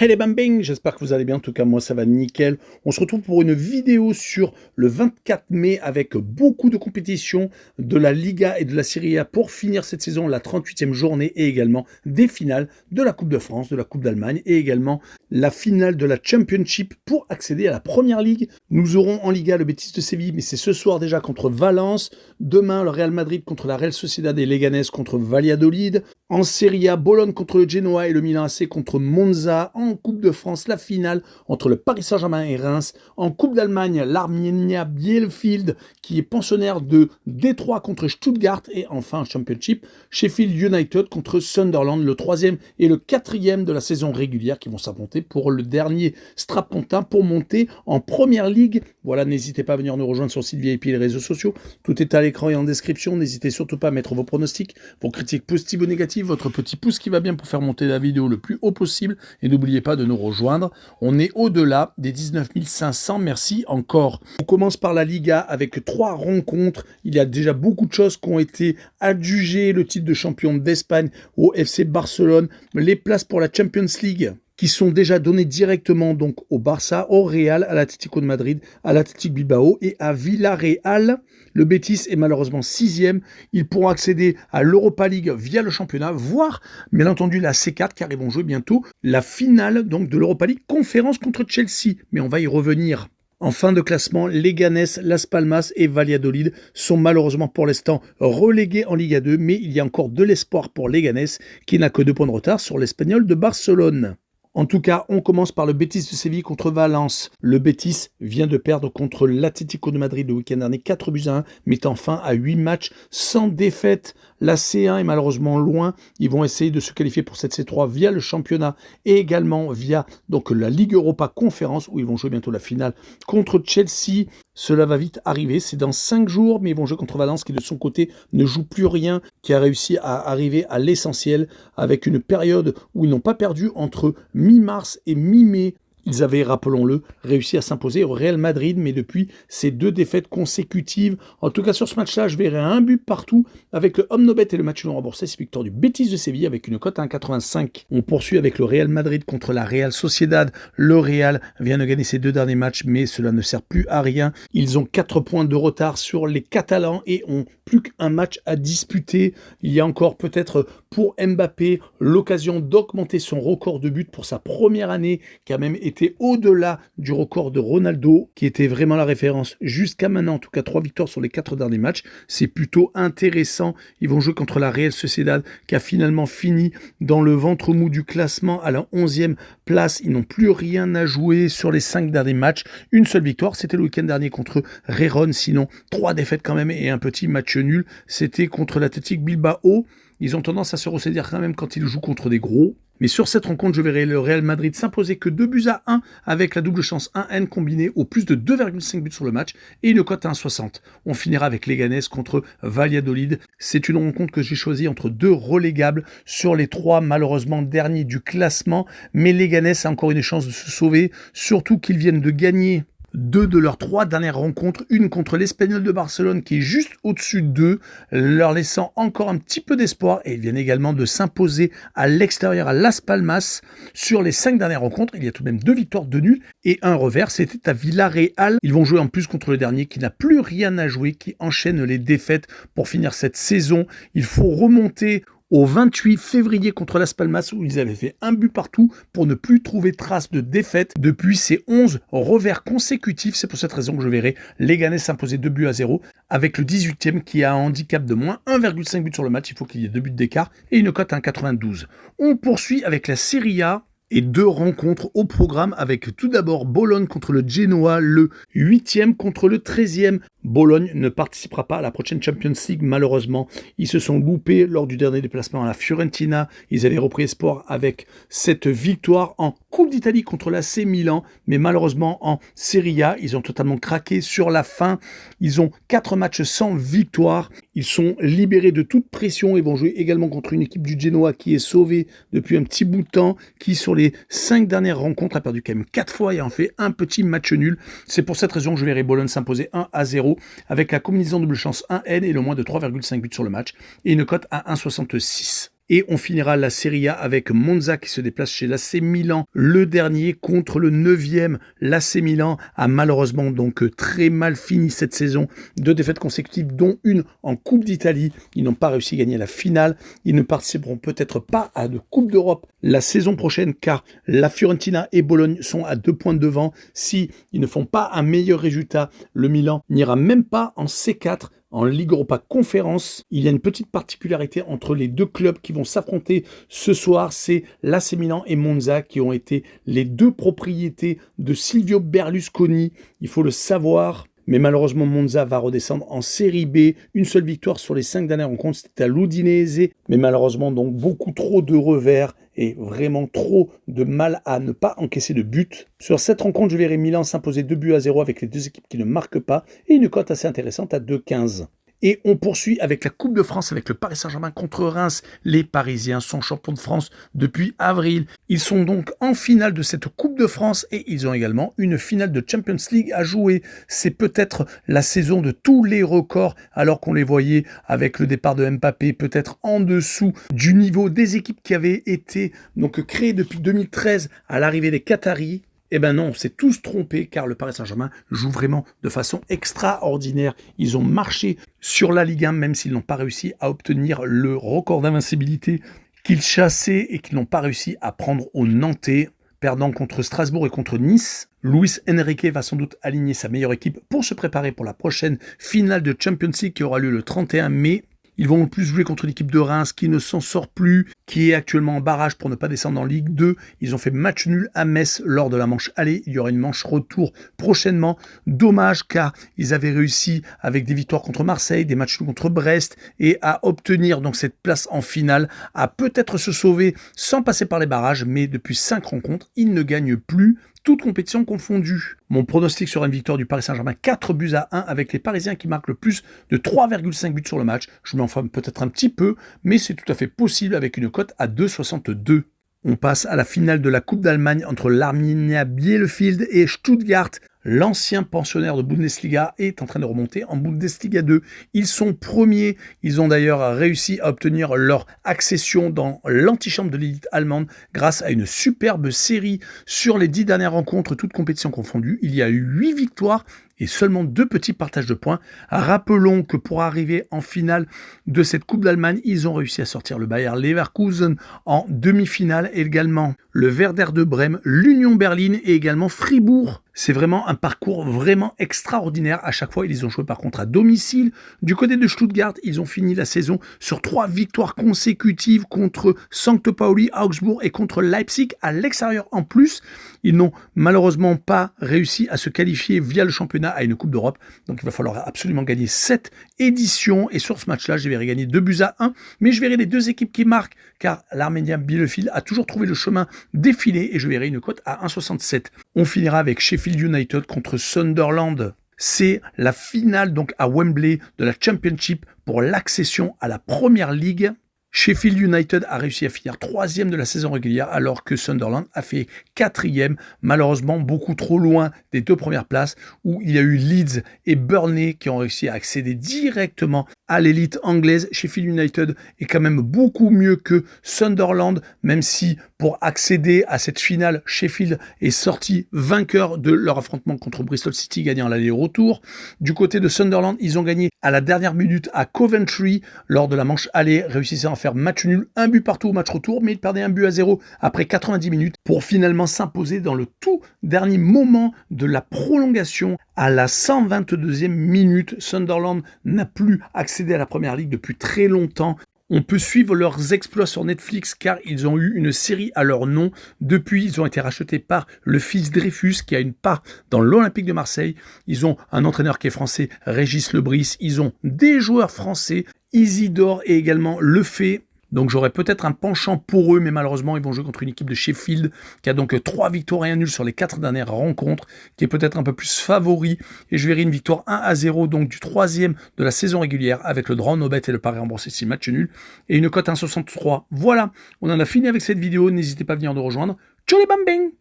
Hey les bambing, j'espère que vous allez bien, en tout cas moi ça va nickel. On se retrouve pour une vidéo sur le 24 mai avec beaucoup de compétitions de la Liga et de la Serie A pour finir cette saison, la 38e journée et également des finales de la Coupe de France, de la Coupe d'Allemagne et également la finale de la Championship pour accéder à la Première Ligue. Nous aurons en Liga le Betis de Séville, mais c'est ce soir déjà contre Valence. Demain, le Real Madrid contre la Real Sociedad et Leganés contre Valladolid. En Serie A, Bologne contre le Genoa et le Milan AC contre Monza. En Coupe de France, la finale entre le Paris Saint-Germain et Reims. En Coupe d'Allemagne, l'Arminia Bielefeld qui est pensionnaire de Détroit contre Stuttgart. Et enfin, en Championship, Sheffield United contre Sunderland, le 3e et le 4e de la saison régulière qui vont s'affronter pour le dernier strapontin pour monter en Première Ligue. Voilà, n'hésitez pas à venir nous rejoindre sur le site VIP et les réseaux sociaux. Tout est à l'écran et en description. N'hésitez surtout pas à mettre vos pronostics, vos critiques positives ou négatives, votre petit pouce qui va bien pour faire monter la vidéo le plus haut possible. Et n'oubliez pas de nous rejoindre. On est au-delà des 19 500. Merci encore. On commence par la Liga avec 3 rencontres. Il y a déjà beaucoup de choses qui ont été adjugées. Le titre de champion d'Espagne au FC Barcelone. Les places pour la Champions League qui sont déjà donnés directement donc au Barça, au Real, à l'Atlético de Madrid, à l'Athletic Bilbao et à Villarreal. Le Betis est malheureusement 6e. Ils pourront accéder à l'Europa League via le championnat, voire, bien entendu, la C4, car ils vont jouer bientôt la finale donc de l'Europa League, conférence contre Chelsea. Mais on va y revenir. En fin de classement, Leganés, Las Palmas et Valladolid sont malheureusement pour l'instant relégués en Liga 2, mais il y a encore de l'espoir pour Leganés, qui n'a que 2 points de retard sur l'Espagnol de Barcelone. En tout cas, on commence par le Betis de Séville contre Valence. Le Betis vient de perdre contre l'Atlético de Madrid le week-end dernier 4-1, mettant fin à 8 matchs sans défaite. La C1 est malheureusement loin. Ils vont essayer de se qualifier pour cette C3 via le championnat et également via donc la Ligue Europa Conférence où ils vont jouer bientôt la finale contre Chelsea. Cela va vite arriver, c'est dans 5 jours, mais ils vont jouer contre Valence qui de son côté ne joue plus rien, qui a réussi à arriver à l'essentiel avec une période où ils n'ont pas perdu entre mi-mars et mi-mai. Ils avaient, rappelons-le, réussi à s'imposer au Real Madrid, mais depuis ces 2 défaites consécutives. En tout cas, sur ce match-là, je verrai un but partout avec le Omnobet et le match non remboursé. C'est victoire du Betis de Séville avec une cote à 1,85. On poursuit avec le Real Madrid contre la Real Sociedad. Le Real vient de gagner ses 2 derniers matchs, mais cela ne sert plus à rien. Ils ont 4 points de retard sur les Catalans et ont plus qu'un match à disputer. Il y a encore peut-être pour Mbappé l'occasion d'augmenter son record de buts pour sa première année, qui a même été au-delà du record de Ronaldo, qui était vraiment la référence jusqu'à maintenant. En tout cas, 3 victoires sur les 4 derniers matchs. C'est plutôt intéressant. Ils vont jouer contre la Real Sociedad, qui a finalement fini dans le ventre mou du classement à la 11e place. Ils n'ont plus rien à jouer sur les 5 derniers matchs. Une seule victoire, c'était le week-end dernier contre Gérone. Sinon, 3 défaites quand même et un petit match nul. C'était contre l'Athletic Bilbao. Ils ont tendance à se ressaisir quand même quand ils jouent contre des gros. Mais sur cette rencontre, je verrai le Real Madrid s'imposer que 2-1 avec la double chance 1N combinée au plus de 2,5 buts sur le match et une cote à 1,60. On finira avec Leganés contre Valladolid. C'est une rencontre que j'ai choisie entre 2 relégables sur les 3 malheureusement derniers du classement. Mais Leganés a encore une chance de se sauver, surtout qu'ils viennent de gagner 2 de leurs 3 dernières rencontres, une contre l'Espagnol de Barcelone qui est juste au-dessus d'eux, leur laissant encore un petit peu d'espoir, et ils viennent également de s'imposer à l'extérieur à Las Palmas. Sur les 5 dernières rencontres, il y a tout de même 2 victoires, 2 nuls et un revers, c'était à Villarreal. Ils vont jouer en plus contre le dernier qui n'a plus rien à jouer, qui enchaîne les défaites pour finir cette saison. Il faut remonter au 28 février contre Las Palmas où ils avaient fait un but partout pour ne plus trouver trace de défaite depuis ces 11 revers consécutifs. C'est pour cette raison que je verrai Leganés s'imposer 2-0 avec le 18e qui a un handicap de moins 1,5 but sur le match. Il faut qu'il y ait 2 buts d'écart et une cote à 1,92. On poursuit avec la Serie A et 2 rencontres au programme avec tout d'abord Bologne contre le Genoa, le 8e contre le 13e. Bologne ne participera pas à la prochaine Champions League malheureusement. Ils se sont loupés lors du dernier déplacement à la Fiorentina. Ils avaient repris espoir avec cette victoire en Coupe d'Italie contre l'AC Milan. Mais malheureusement en Serie A, ils ont totalement craqué sur la fin. Ils ont 4 matchs sans victoire. Ils sont libérés de toute pression et vont jouer également contre une équipe du Genoa qui est sauvée depuis un petit bout de temps, qui sur les 5 dernières rencontres a perdu quand même 4 fois et en fait un petit match nul. C'est pour cette raison que je verrai Bologne s'imposer 1-0 avec la combinaison double chance 1N et le moins de 3,5 buts sur le match et une cote à 1,66. Et on finira la Serie A avec Monza qui se déplace chez l'AC Milan. Le dernier contre le 9e. L'AC Milan a malheureusement donc très mal fini cette saison. 2 défaites consécutives, dont une en Coupe d'Italie. Ils n'ont pas réussi à gagner la finale. Ils ne participeront peut-être pas à de Coupe d'Europe la saison prochaine car la Fiorentina et Bologne sont à 2 points devant. Si ils ne font pas un meilleur résultat, le Milan n'ira même pas en C4. En Ligue Europa Conférence, il y a une petite particularité entre les 2 clubs qui vont s'affronter ce soir, c'est l'AC Milan et Monza qui ont été les 2 propriétés de Silvio Berlusconi, il faut le savoir. Mais malheureusement, Monza va redescendre en Série B. Une seule victoire sur les 5 dernières rencontres, c'était à l'Udinese. Mais malheureusement, donc beaucoup trop de revers et vraiment trop de mal à ne pas encaisser de but. Sur cette rencontre, je verrai Milan s'imposer 2-0 avec les 2 équipes qui ne marquent pas et une cote assez intéressante à 2,15. Et on poursuit avec la Coupe de France, avec le Paris Saint-Germain contre Reims. Les Parisiens sont champions de France depuis avril. Ils sont donc en finale de cette Coupe de France et ils ont également une finale de Champions League à jouer. C'est peut-être la saison de tous les records, alors qu'on les voyait avec le départ de Mbappé, peut-être en dessous du niveau des équipes qui avaient été donc créées depuis 2013 à l'arrivée des Qataris. Eh ben non, on s'est tous trompés car le Paris Saint-Germain joue vraiment de façon extraordinaire. Ils ont marché sur la Ligue 1 même s'ils n'ont pas réussi à obtenir le record d'invincibilité qu'ils chassaient et qu'ils n'ont pas réussi à prendre aux Nantais, perdant contre Strasbourg et contre Nice. Luis Enrique va sans doute aligner sa meilleure équipe pour se préparer pour la prochaine finale de Champions League qui aura lieu le 31 mai. Ils vont en plus jouer contre l'équipe de Reims qui ne s'en sort plus, qui est actuellement en barrage pour ne pas descendre en Ligue 2. Ils ont fait match nul à Metz lors de la manche aller. Il y aura une manche retour prochainement. Dommage car ils avaient réussi avec des victoires contre Marseille, des matchs nuls contre Brest et à obtenir donc cette place en finale, à peut-être se sauver sans passer par les barrages. Mais depuis 5 rencontres, ils ne gagnent plus. Toute compétition confondue. Mon pronostic sera une victoire du Paris Saint-Germain 4-1 avec les Parisiens qui marquent le plus de 3,5 buts sur le match. Je m'enflamme peut-être un petit peu, mais c'est tout à fait possible avec une cote à 2,62. On passe à la finale de la Coupe d'Allemagne entre l'Arminia Bielefeld et Stuttgart. L'ancien pensionnaire de Bundesliga est en train de remonter en Bundesliga 2. Ils sont premiers. Ils ont d'ailleurs réussi à obtenir leur accession dans l'antichambre de l'élite allemande grâce à une superbe série sur les 10 dernières rencontres, toutes compétitions confondues. Il y a eu 8 victoires et seulement 2 petits partages de points. Rappelons que pour arriver en finale de cette Coupe d'Allemagne, ils ont réussi à sortir le Bayer Leverkusen en demi-finale, et également le Werder de Brême, l'Union Berlin et également Fribourg. C'est vraiment un parcours vraiment extraordinaire. À chaque fois, ils ont joué par contre à domicile. Du côté de Stuttgart, ils ont fini la saison sur 3 victoires consécutives contre St. Pauli, Augsbourg et contre Leipzig à l'extérieur en plus. Ils n'ont malheureusement pas réussi à se qualifier via le championnat à une Coupe d'Europe. Donc il va falloir absolument gagner cette édition. Et sur ce match-là, je verrai gagner 2-1. Mais je verrai les 2 équipes qui marquent car l'Arminia Bielefeld a toujours trouvé le chemin défilé et je verrai une cote à 1,67. On finira avec Sheffield United contre Sunderland. C'est la finale donc à Wembley de la Championship pour l'accession à la Premier League. Sheffield United a réussi à finir 3e de la saison régulière alors que Sunderland a fait 4e, malheureusement beaucoup trop loin des 2 premières places où il y a eu Leeds et Burnley qui ont réussi à accéder directement à l'élite anglaise. Sheffield United est quand même beaucoup mieux que Sunderland, même si pour accéder à cette finale, Sheffield est sorti vainqueur de leur affrontement contre Bristol City, gagnant l'aller-retour. Du côté de Sunderland, ils ont gagné à la dernière minute à Coventry lors de la manche aller, réussissant à faire match nul, 1 but partout au match retour, mais ils perdaient 1-0 après 90 minutes pour finalement s'imposer dans le tout dernier moment de la prolongation à la 122e minute. Sunderland n'a plus accédé à la Première Ligue depuis très longtemps. On peut suivre leurs exploits sur Netflix car ils ont eu une série à leur nom. Depuis, ils ont été rachetés par le fils Dreyfus qui a une part dans l'Olympique de Marseille. Ils ont un entraîneur qui est français, Régis Lebris. Ils ont des joueurs français, Isidore et également Lefebvre. Donc j'aurais peut-être un penchant pour eux, mais malheureusement, ils vont jouer contre une équipe de Sheffield qui a donc 3 victoires et 1 nul sur les 4 dernières rencontres, qui est peut-être un peu plus favori. Et je verrai une victoire 1-0, donc du 3e de la saison régulière, avec le draw no bet et le pari remboursé si match nul, et une cote 1,63. Voilà, on en a fini avec cette vidéo. N'hésitez pas à venir nous rejoindre. Ciao les bambins!